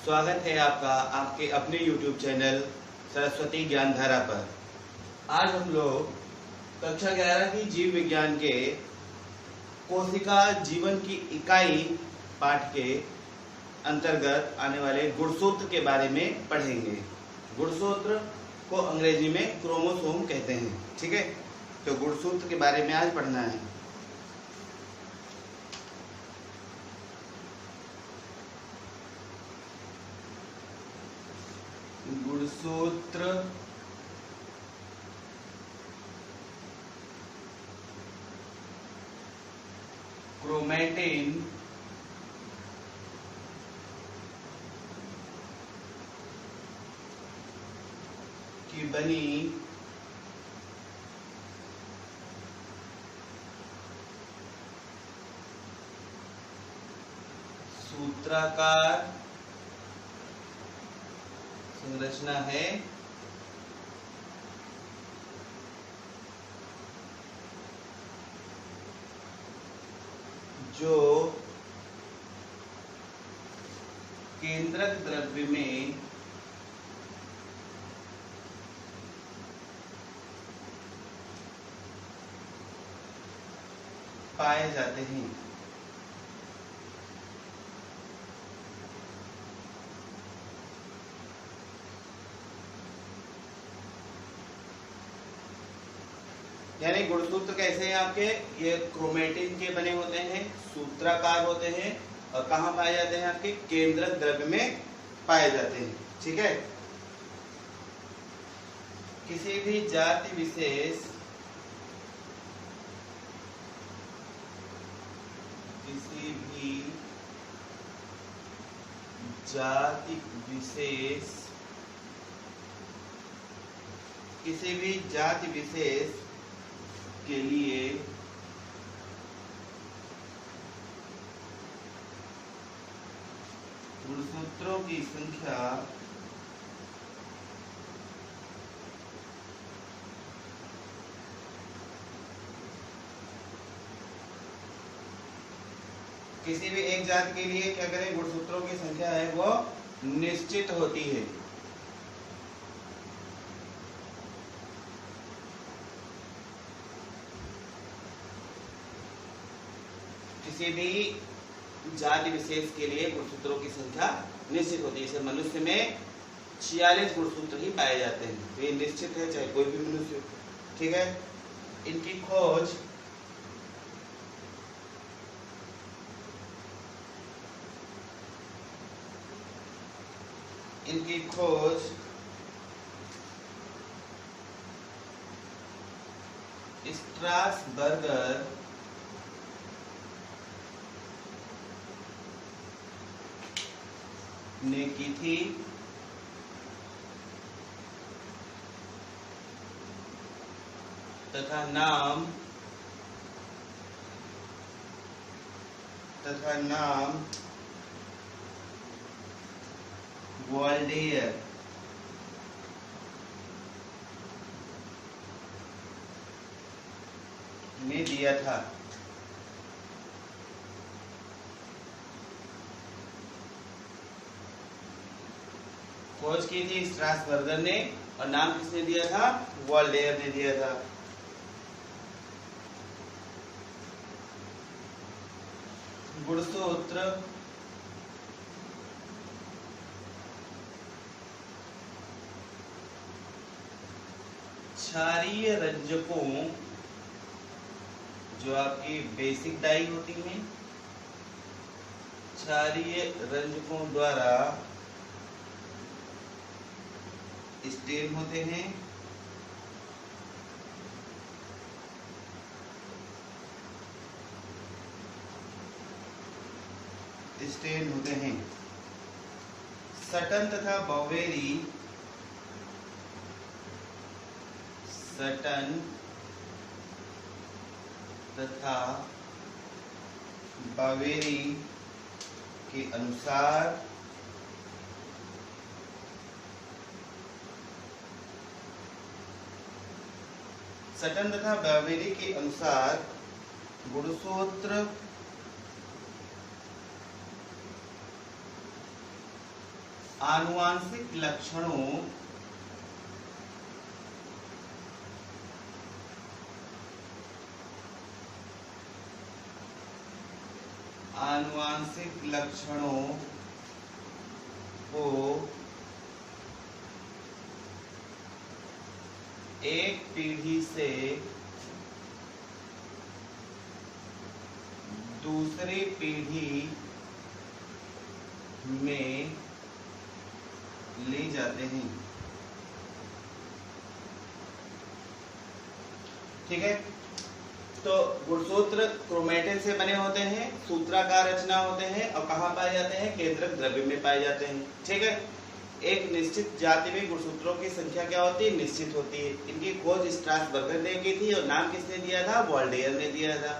स्वागत है आपका आपके अपने YouTube चैनल सरस्वती ज्ञानधारा पर। आज हम लोग कक्षा 11 की जीव विज्ञान के कोशिका जीवन की इकाई पाठ के अंतर्गत आने वाले गुणसूत्र के बारे में पढ़ेंगे। गुणसूत्र को अंग्रेजी में क्रोमोसोम कहते हैं। ठीक है, तो गुणसूत्र के बारे में आज पढ़ना है। गुणसूत्र क्रोमैटिन की बनी सूत्राकार संरचना है जो केंद्रक द्रव्य में पाए जाते हैं। यानी गुणसूत्र कैसे हैं आपके? ये क्रोमैटिन के बने होते हैं, सूत्राकार होते हैं और कहाँ पाए जाते हैं? आपके केंद्रक द्रव्य में पाए जाते हैं। ठीक है, किसी भी जाति विशेष किसी भी जाति विशेष के लिए गुणसूत्रों की संख्या किसी भी एक जाति के लिए क्या करें? गुणसूत्रों की संख्या है वो निश्चित होती है। किसी भी जाति विशेष के लिए गुणसूत्रों की संख्या निश्चित होती है। जैसे मनुष्य में 46 गुणसूत्र ही पाए जाते हैं, तो ये निश्चित है चाहे कोई भी मनुष्य। ठीक है, इनकी खोज स्ट्रासबर्गर ने की थी तथा नाम वॉल्डेयर ने दिया था। खोज की थी स्ट्रासबर्गर ने और नाम किसने दिया था? वॉल्डेयर ने दिया था। गुणसूत्र क्षारीय रंजकों, जो आपकी बेसिक डाई होती हैं, क्षारीय रंजकों द्वारा स्टेन होते हैं। सटन तथा बावेरी के अनुसार सटन तथा बावेरी के अनुसार गुणसूत्र आनुवांशिक लक्षणों को एक पीढ़ी से दूसरी पीढ़ी में ले जाते हैं। ठीक है, तो गुणसूत्र क्रोमैटिन से बने होते हैं, सूत्राकार रचना होते हैं और कहाँ पाए जाते हैं? केंद्रक द्रव्य में पाए जाते हैं। ठीक है, एक निश्चित जाति में गुणसूत्रों की संख्या क्या होती है? निश्चित होती है। इनकी खोज स्ट्रासबर्गर ने की थी और नाम किसने दिया था? वॉल्डेयर ने दिया था।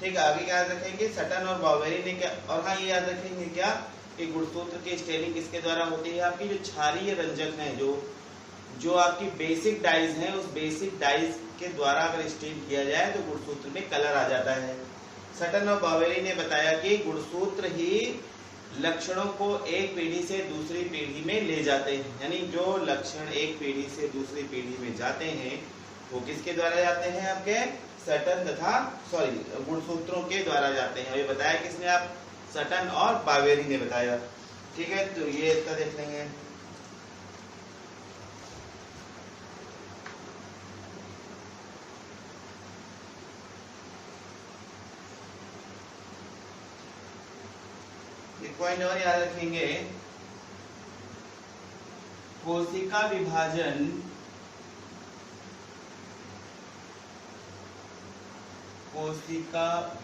ठीक है, आगे याद रखेंगे सटन और बावेरी ने क्या, और हाँ ये याद रखेंगे क्या कि गुणसूत्र की स्टेनिंग किसके द्वारा होती है? आपकी जो क्षारीय रंजक हैं, जो आपकी बेसिक डाइज हैं, उस बेसिक डाइज के द्वारा अगर स्टेन किया जाए तो गुणसूत्र में कलर आ जाता है। सटन और बावेरी ने बताया कि गुणसूत्र ही लक्षणों को एक पीढ़ी से दूसरी पीढ़ी में ले जाते हैं, यानी जो लक्षण एक पीढ़ी से दूसरी पीढ़ी में जाते हैं वो किसके द्वारा जाते हैं? आपके सटन तथा गुणसूत्रों के द्वारा जाते हैं। ये बताया किसने? आप सटन और बावेरी ने बताया। ठीक है, तो ये इसका देख लेंगे। एक पॉइंट और याद रखेंगे, कोशिका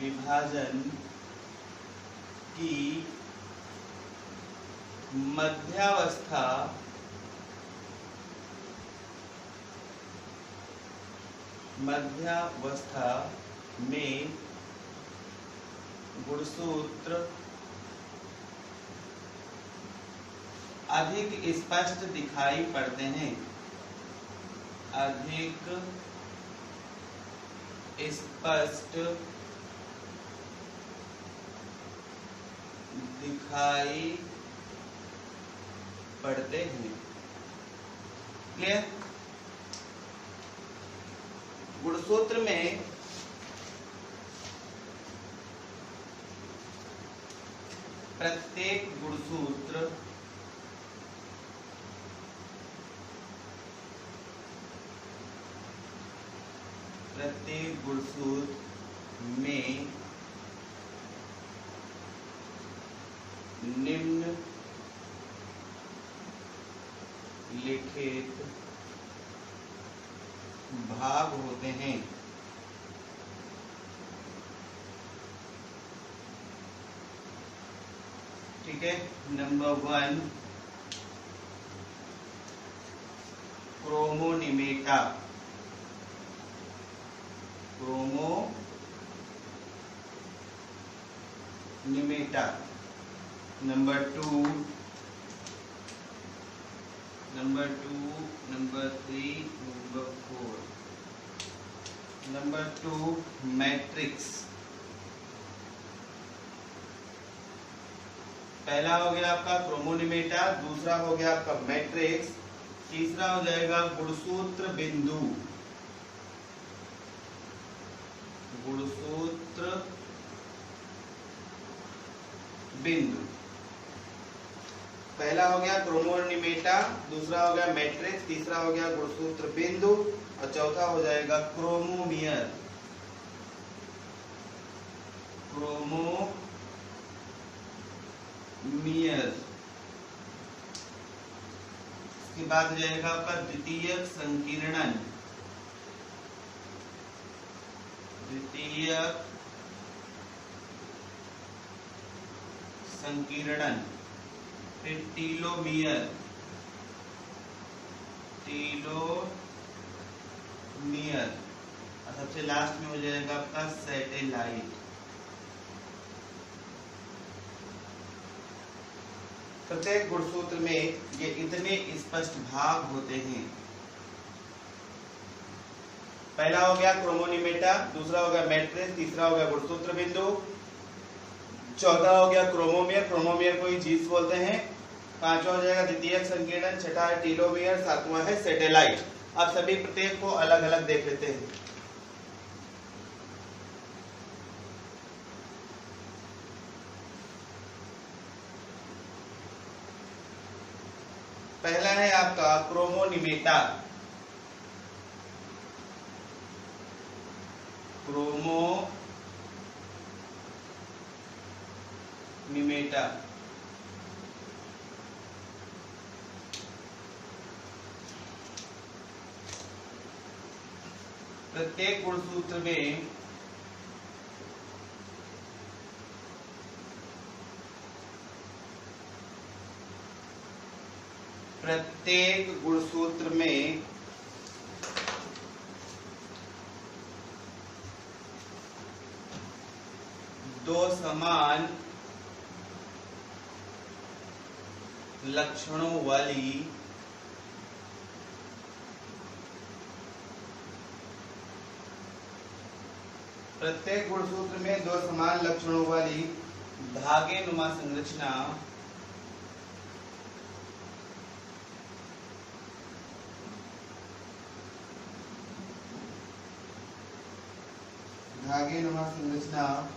विभाजन की मध्यावस्था में गुणसूत्र अधिक स्पष्ट दिखाई पड़ते हैं, अधिक स्पष्ट दिखाई पड़ते हैं। क्लियर? गुणसूत्र में प्रत्येक गुणसूत्र में निम्न लिखित भाग होते हैं। ठीक है, number 1 chromonemata. Number 2, number 3, number 4। Number 2 matrix. पहला हो गया आपका क्रोमोनिमेटा, दूसरा हो गया आपका मैट्रिक्स, तीसरा हो जाएगा गुणसूत्र बिंदु। पहला हो गया क्रोमोनिमेटा, दूसरा हो गया मैट्रिक्स, तीसरा हो गया गुणसूत्र बिंदु और चौथा हो जाएगा क्रोमोमियर। इसके बाद हो जाएगा आपका द्वितीयक संकीर्णन, फिर टीलोमियर और सबसे लास्ट में हो जाएगा आपका सैटेलाइट। प्रत्येक गुणसूत्र में ये इतने स्पष्ट भाग होते हैं। पहला हो गया क्रोमोनिमेटा, दूसरा हो गया मैट्रिक्स, तीसरा हो गया गुणसूत्र बिंदु, चौथा हो गया क्रोमोमियर। क्रोमोमियर को ही जीन्स बोलते हैं। पांचवा हो जाएगा द्वितीयक संकीर्णन, छठा है टीलोमियर, सातवां है सैटेलाइट। अब सभी प्रत्येक को अलग अलग देख लेते हैं। पहला है आपका क्रोमोनिमेटा। क्रोमोनिमेटा प्रत्येक गुणसूत्र में दो समान लक्षणों वाली प्रत्येक गुणसूत्र में दो समान लक्षणों वाली धागे नुमा संरचना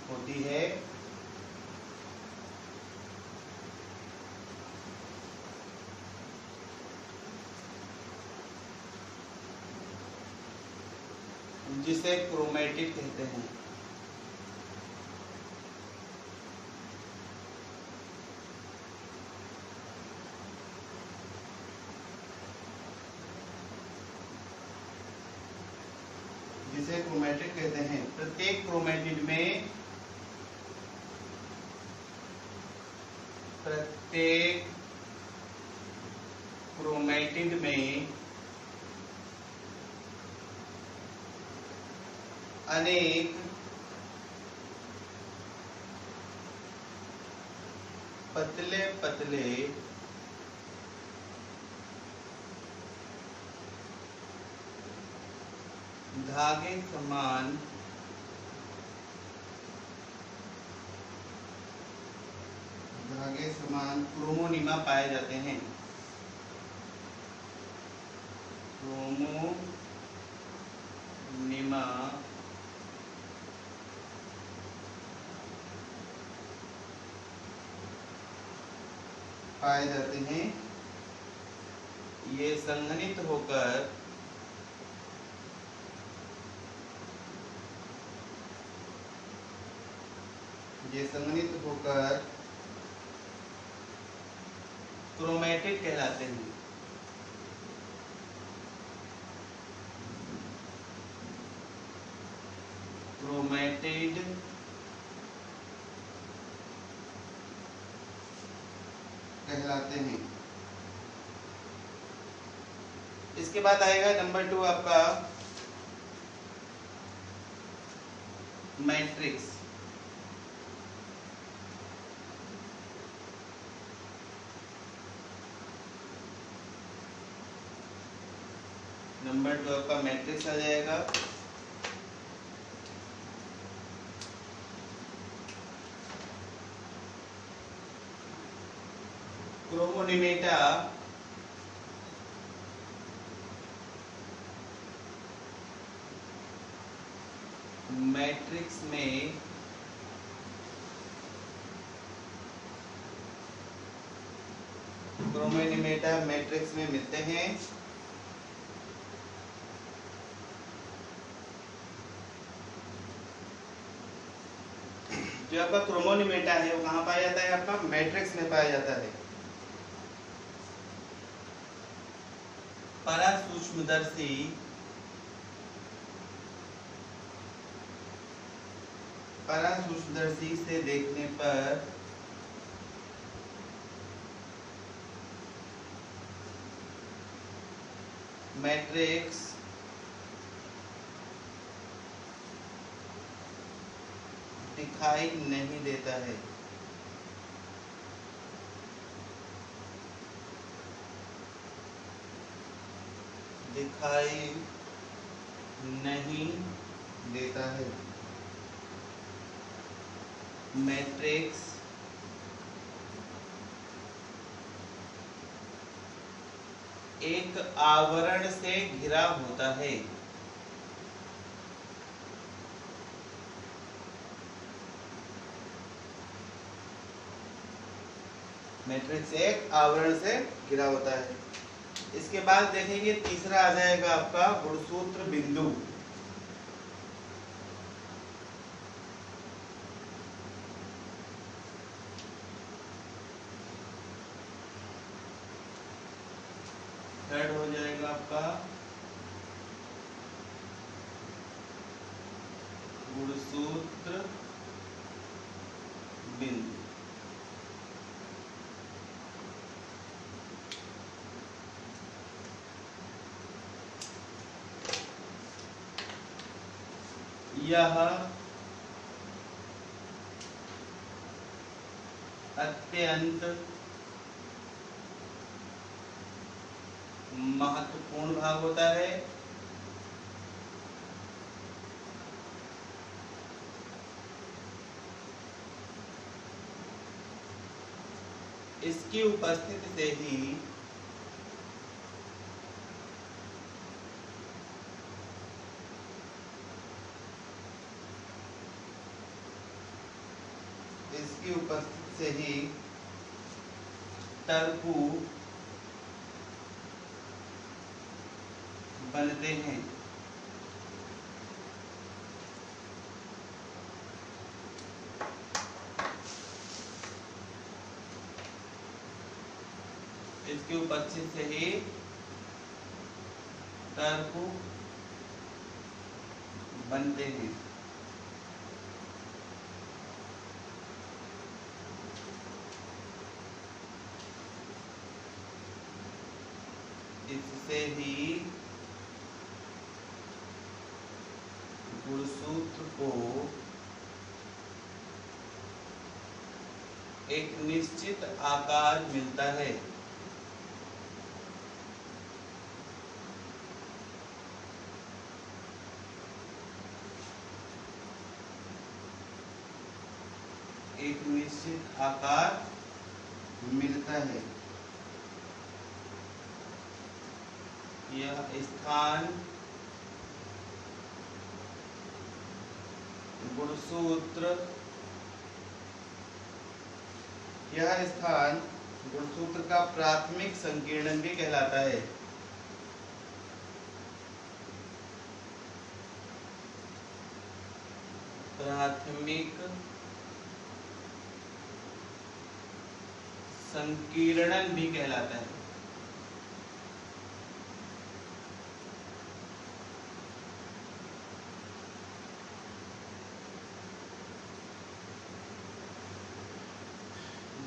होती है। जिसे क्रोमैटिड कहते हैं। जिसे क्रोमैटिड कहते हैं। प्रत्येक क्रोमैटिड में अनेक पतले पतले धागे समान क्रोमोनिमा पाए जाते हैं। क्रोमोनिमा पाए जाते हैं। ये संघनित होकर क्रोमैटिड कहलाते हैं। क्रोमैटिड कहलाते हैं। इसके बाद आएगा नंबर 2 आपका मैट्रिक्स। नंबर 2 आपका मैट्रिक्स आ जाएगा। क्रोमोनिमेटा मैट्रिक्स में मिलते हैं। जो आपका क्रोमोनिमेटा है वो कहाँ पाया जाता है? आपका मैट्रिक्स में पाया जाता है। परासूक्ष्मदर्शी से देखने पर मैट्रिक्स दिखाई नहीं देता है। दिखाई नहीं देता है। मैट्रिक्स एक आवरण से घिरा होता है। मैट्रिक्स एक आवरण से घिरा होता है। इसके बाद देखेंगे तीसरा आ जाएगा आपका गुणसूत्र बिंदु। थर्ड हो जाएगा आपका गुणसूत्र बिंदु। यह अत्यंत महत्वपूर्ण भाग होता है। इसकी उपस्थिति से ही टर्कू बनते हैं। इसकी उपस्थिति से ही टर्कू बनते हैं। इससे ही गुणसूत्र को एक निश्चित आकार मिलता है। एक निश्चित आकार मिलता है। यह स्थान गुणसूत्र का प्राथमिक संकीर्णन भी कहलाता है। प्राथमिक संकीर्णन भी कहलाता है।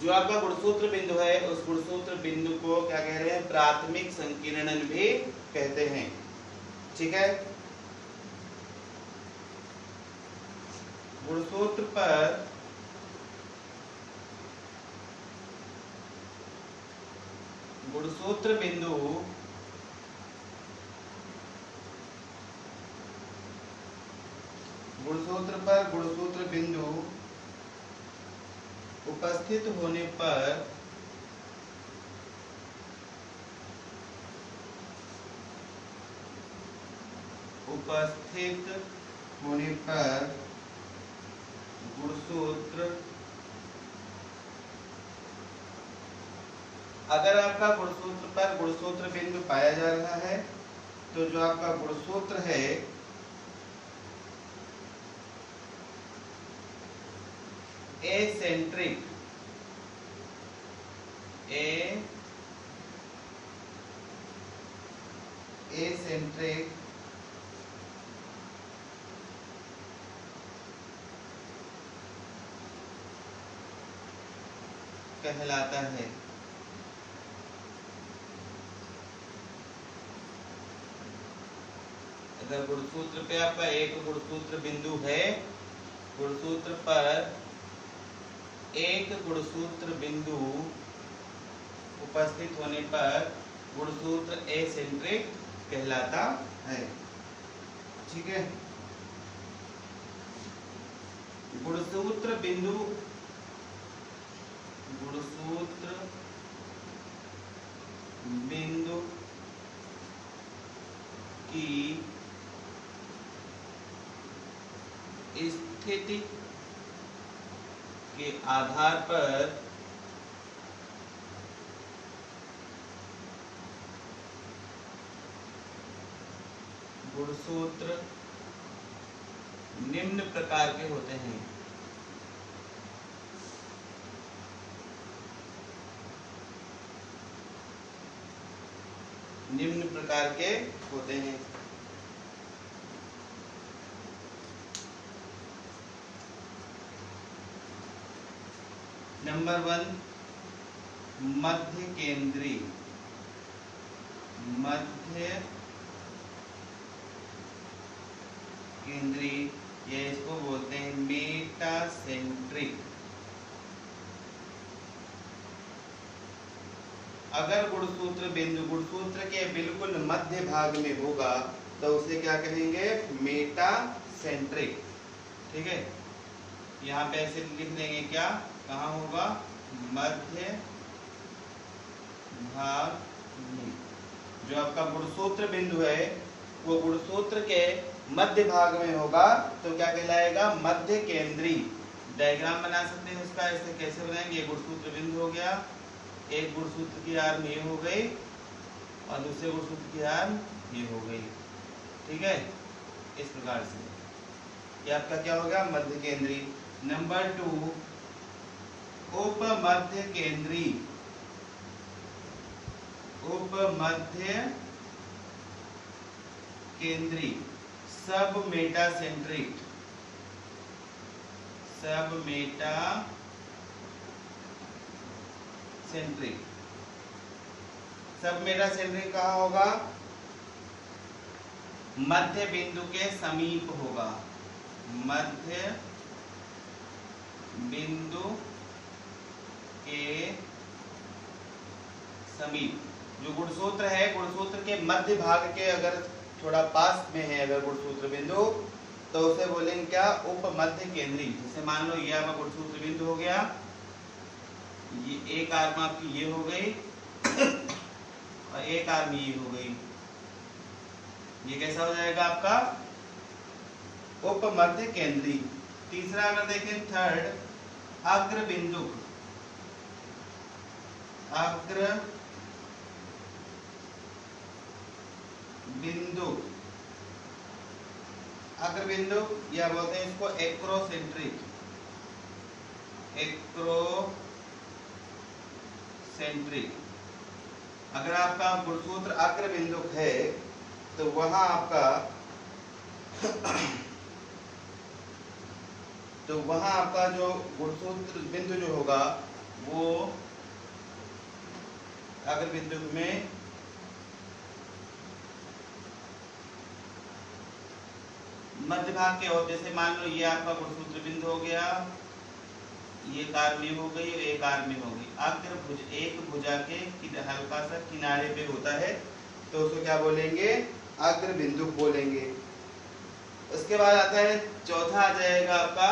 जो आपका गुणसूत्र बिंदु है उस गुणसूत्र बिंदु को क्या कह रहे हैं? प्राथमिक संकीर्णन भी कहते हैं। ठीक है। गुणसूत्र पर गुणसूत्र बिंदु गुणसूत्र बिंदु उपस्थित होने पर गुणसूत्र, अगर आपका गुणसूत्र पर गुणसूत्र बिंदु पाया जा रहा है तो जो आपका गुणसूत्र है एसेंट्रिक कहलाता है। अगर गुणसूत्र पे आपका एक गुणसूत्र बिंदु है, गुणसूत्र पर एक गुणसूत्र बिंदु उपस्थित होने पर गुणसूत्र एसेंट्रिक कहलाता है। ठीक है। गुणसूत्र बिंदु स्थिति के आधार पर गुणसूत्र निम्न प्रकार के होते हैं। निम्न प्रकार के होते हैं। नंबर 1 मध्य केंद्री। मध्य केंद्री या इसको बोलते हैं मेटासेंट्रिक। अगर गुणसूत्र बिंदु गुणसूत्र के बिल्कुल मध्य भाग में होगा तो उसे क्या कहेंगे? मेटासेंट्रिक। ठीक है, यहाँ पे ऐसे लिख देंगे, क्या कहाँ होगा? मध्य भाग में। जो आपका गुणसूत्र बिंदु है वो गुणसूत्र के मध्य भाग में होगा तो क्या कहलाएगा? मध्य केंद्री। डायग्राम बना सकते हैं उसका। ऐसे कैसे बनाएंगे? गुणसूत्र बिंदु हो गया, एक गुणसूत्र की आर्म ये हो गई और दूसरे गुणसूत्र की आर्म ये हो गई। ठीक है, इस प्रकार से ये आपका क्या होगा? मध्य केंद्री। नंबर 2 उपमध्य केंद्री। उपमध्य केंद्री सब मेटासेंट्रिक। सब मेटासेंट्रिक। सब मेटासेंट्रिक कहाँ होगा? मध्य बिंदु के समीप होगा। मध्य बिंदु के समीप। जो गुणसूत्र है, गुणसूत्र के मध्य भाग के अगर थोड़ा पास में है अगर गुणसूत्र बिंदु तो उसे बोलेंगे क्या? उपमध्य केंद्री। जैसे मान लो ये आपका गुणसूत्र बिंदु हो गया, ये एक आर्म आपकी ये हो गई और एक आर्म ये हो गई। ये कैसा हो जाएगा आपका? उपमध्य केंद्री। तीसरा अगर देखें, थर्ड अग्र बिंदु। अग्र बिंदु। अग्र बिंदु या बोलते हैं इसको एक्रोसेंट्रिक। एक्रोसेंट्रिक। अगर आपका गुणसूत्र अग्र बिंदु है तो वहां आपका जो गुणसूत्र बिंदु जो होगा वो अग्र बिंदु में मध्य भाग के हो। जैसे मान लो ये आपका गुणसूत्र बिंदु हो गया, ये आर्म हो गई और एक आर्म हो गई। अग्र भुज एक भुजा के हल्का सा किनारे पे होता है तो उसको क्या बोलेंगे? अग्र बिंदु बोलेंगे। उसके बाद आता है चौथा आ जाएगा आपका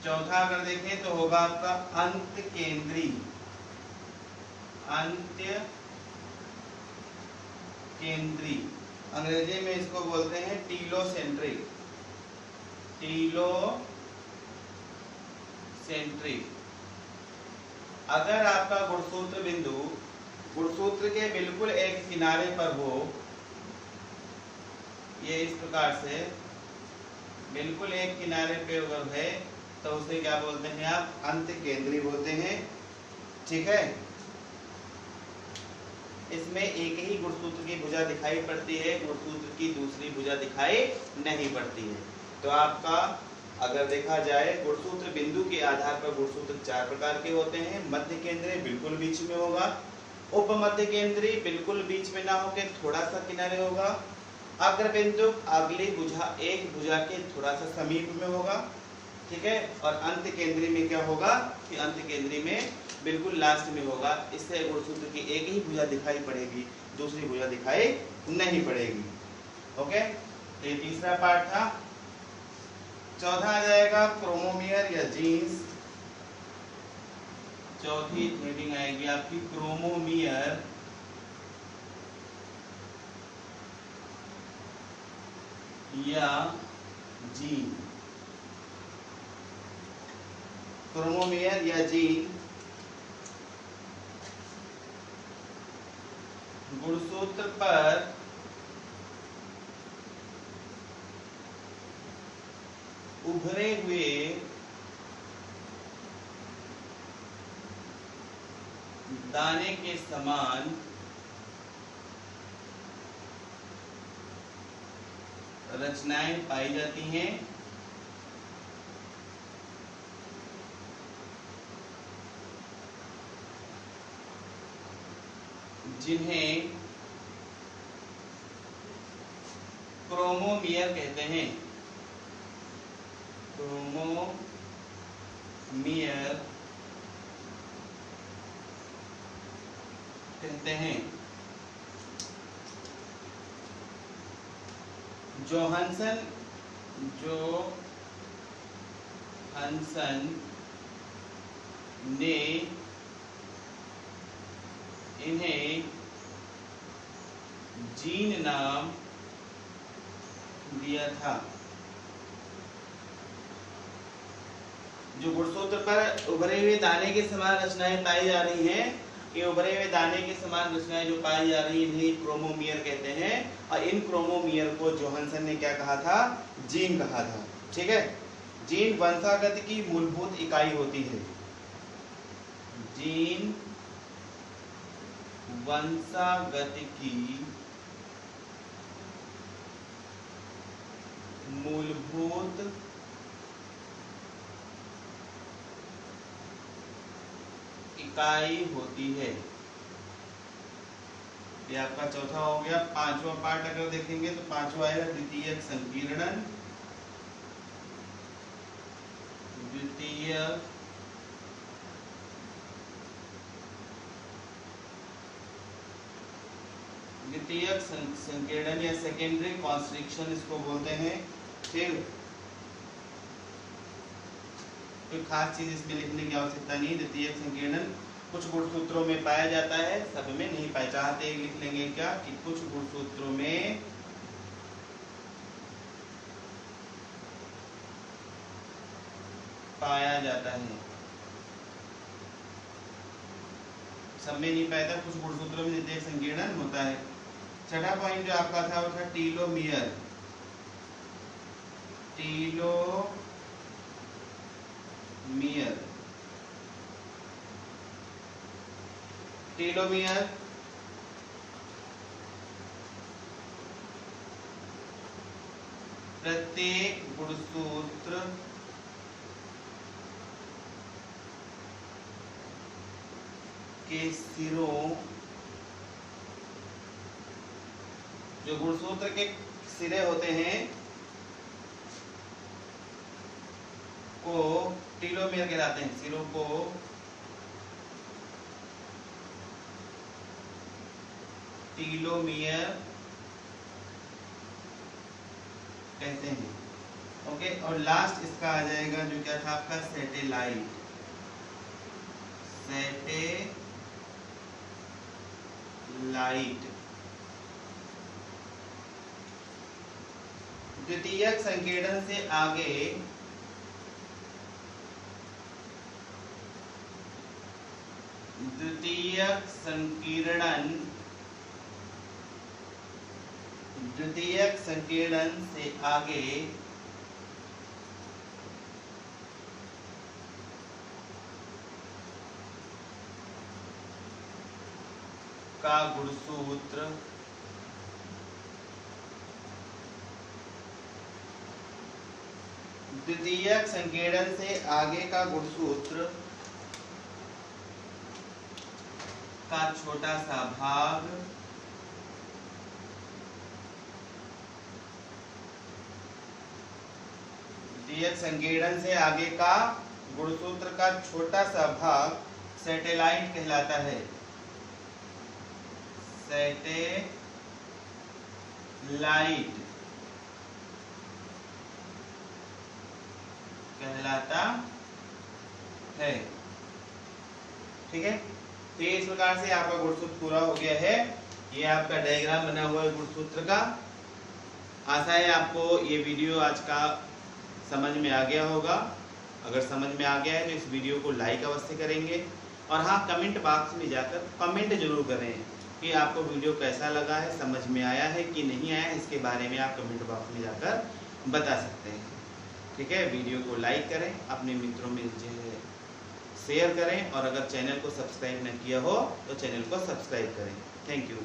चौथा अगर देखें तो होगा आपका अंत केंद्री। अंत्य केंद्री। अंग्रेजी में इसको बोलते हैं टीलोसेंट्रिक। टीलोसेंट्रिक। अगर आपका गुणसूत्र बिंदु गुणसूत्र के बिल्कुल एक किनारे पर हो, ये इस प्रकार से बिल्कुल एक किनारे पे अगर है तो उसे क्या बोलते हैं आप? अंत केंद्री बोलते हैं। ठीक है, इसमें एक ही गुणसूत्र की भुजा दिखाई पड़ती है, गुणसूत्र की दूसरी भुजा दिखाई नहीं पड़ती है। तो आपका अगर देखा जाए गुणसूत्र बिंदु के आधार पर गुणसूत्र 4 प्रकार के होते हैं। मध्य केंद्रीय बिल्कुल बीच में होगा, उपमध्य केंद्रीय बिल्कुल बीच में ना होकर थोड़ा सा किनारे होगा, अग्र बिंदु अगली भुजा एक भुजा के थोड़ा सा समीप में होगा। ठीक है, और अंत केंद्रीय में क्या होगा कि अंत केंद्रीय में बिल्कुल लास्ट में होगा। इससे गुणसूत्र की एक ही भुजा दिखाई पड़ेगी, दूसरी भुजा दिखाई नहीं पड़ेगी। ओके, तो ये तीसरा पार्ट था। चौथा आ जाएगा क्रोमोमियर या जीन्स। चौथी हेडिंग आएगी आपकी क्रोमोमियर या जीन, क्रोमोमेयर या जीन गुणसूत्र पर उभरे हुए दाने के समान रचनाएं पाई जाती हैं, जिन्हें क्रोमोमियर कहते हैं। क्रोमोमियर कहते हैं। जोहानसन ने इन्हें जीन नाम दिया था। जो गुणसूत्र पर उभरे हुए दाने के समान रचनाएं पाई जा रही हैं, ये उभरे हुए दाने के समान रचनाएं जो पाई जा रही हैं, इन्हें क्रोमोमियर कहते हैं। और इन क्रोमोमियर को जोहानसन ने क्या कहा था? जीन कहा था। ठीक है, जीन वंशागत की मूलभूत इकाई होती है। जीन वंशागत की मूलभूत इकाई होती है। ये आपका चौथा हो गया। पांचवा पार्ट अगर देखेंगे तो पांचवा आएगा द्वितीयक संकीर्णन। द्वितीयक संकीर्णन या सेकेंडरी कॉन्स्ट्रिक्शन इसको बोलते हैं। फिर कोई खास चीज इसमें लिखने की आवश्यकता नहीं। द्वितीयक संकीर्णन कुछ गुणसूत्रों में पाया जाता है, सब में नहीं पाया। चाहते लिख लेंगे क्या कि कुछ गुणसूत्रों में पाया जाता है, सब में नहीं पाया था। कुछ गुणसूत्रों में द्वितीयक संकीर्णन होता है। छठा पॉइंट जो आपका था वो था टीलोमियर। टीलोमियर प्रत्येक गुणसूत्र के सिरों, जो गुणसूत्र के सिरे होते हैं को टीलोमियर कहलाते हैं। सिरों को टीलोमियर कहते हैं। ओके, और लास्ट इसका आ जाएगा जो क्या था आपका सैटेलाइट। द्वितीयक संकीर्णन से आगे द्वितीयक संकीर्णन से आगे का गुणसूत्र द्वितीयक संकीर्णन से आगे का गुणसूत्र का छोटा सा भाग द्वितीयक संकीर्णन से आगे का गुणसूत्र का छोटा सा भाग सैटेलाइट कहलाता है। सैटेलाइट कहलाता है। ठीक है, तो इस प्रकार से आपका गुणसूत्र पूरा हो गया है। ये आपका डायग्राम बना हुआ है गुणसूत्र का। आशा है आपको ये वीडियो आज का समझ में आ गया होगा। अगर समझ में आ गया है तो इस वीडियो को लाइक अवश्य करेंगे और हाँ, कमेंट बॉक्स में जाकर कमेंट जरूर करें कि आपको वीडियो कैसा लगा है, समझ में आया है कि नहीं आया है। इसके बारे में आप कमेंट बॉक्स में जाकर बता सकते हैं। ठीक है, वीडियो को लाइक करें, अपने मित्रों में शेयर करें और अगर चैनल को सब्सक्राइब न किया हो तो चैनल को सब्सक्राइब करें। Thank you.